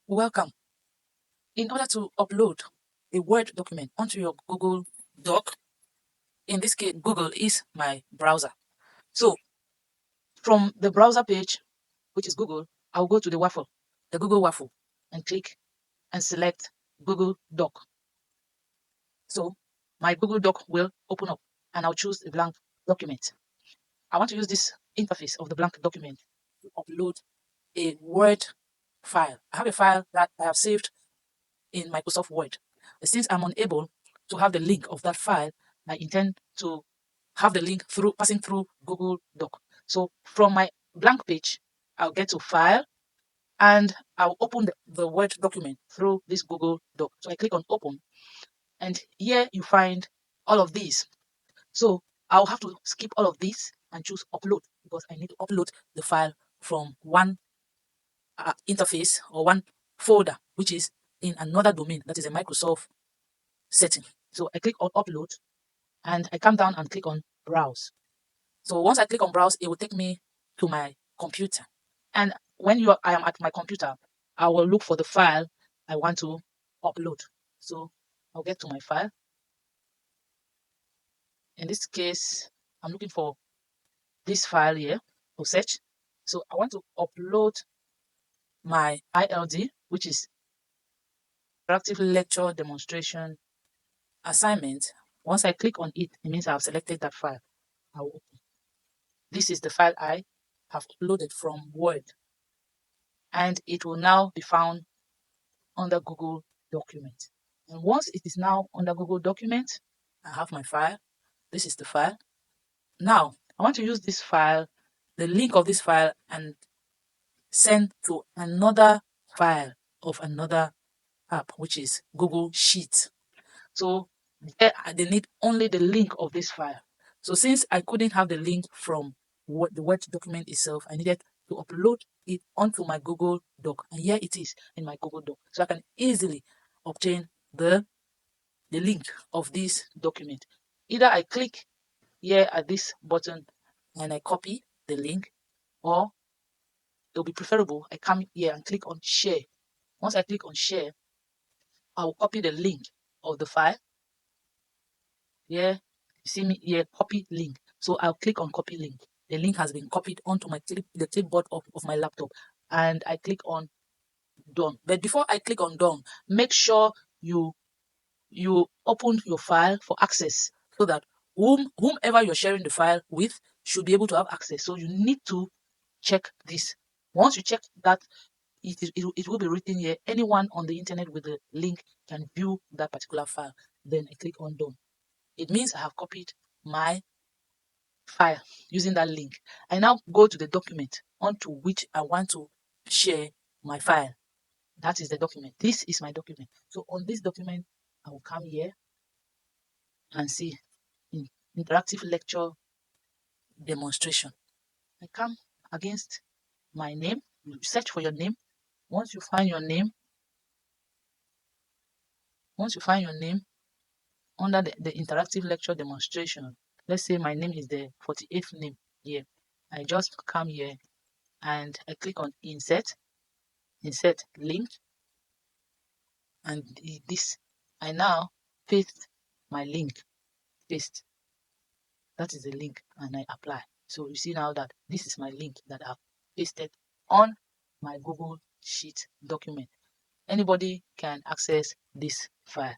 Welcome. In order to upload a Word document onto your Google Doc, in this case, Google is my browser. So from the browser page, which is Google, I'll go to the Google waffle, and click and select Google Doc. So my Google Doc will open up and I'll choose a blank document. I want to use this interface of the blank document to upload a Word file. I have a file that I have saved in Microsoft Word. Since I'm unable to have the link of that file, I intend to have the link through passing through Google Doc. So from my blank page, I'll get to File and I'll open the Word document through this Google Doc. So I click on Open, and here you find all of these. So I'll have to skip all of these and choose Upload because I need to upload the file from one interface or one folder, which is in another domain that is a Microsoft setting. So I click on Upload and I come down and click on Browse. So once I click on Browse, it will take me to my computer. And when I am at my computer, I will look for the file I want to upload. So I'll get to my file. In this case, I'm looking for this file here to search. So I want to upload my ILD, which is interactive lecture demonstration assignment. Once I click on it, it means I've selected that file. I will open. This is the file I have uploaded from Word, and it will now be found under Google Document. And once it is now under Google Document, I have my file. This is the file. Now, I want to use this file, the link of this file, and send to another file of another app, which is Google Sheets. So they need only the link of this file. So since I couldn't have the link from the Word document itself, I needed to upload it onto my Google Doc. And here it is in my Google Doc. So I can easily obtain the link of this document. Either I click here at this button and I copy the link, or it'll be preferable I come here and click on share. Once I click on share, I will copy the link of the file. Here, you see me here, copy link. So I'll click on copy link. The link has been copied onto the clipboard of my laptop, and I click on done. But before I click on done, make sure you open your file for access so that whomever you're sharing the file with should be able to have access. So you need to check this. Once you check that, it will be written here, anyone on the internet with the link can view that particular file. Then I click on done. It means I have copied my file using that link. I now go to the document onto which I want to share my file. That is the document. This is my document. So on this document, I will come here and see interactive lecture demonstration. I come against my name. You search for your name. Once you find your name, under the interactive lecture demonstration, let's say my name is the 48th name here. I just come here and I click on insert link, and this, I now paste my link. Paste. That is the link, and I apply. So you see now that this is my link that I've pasted on my Google Sheet document. Anybody can access this file.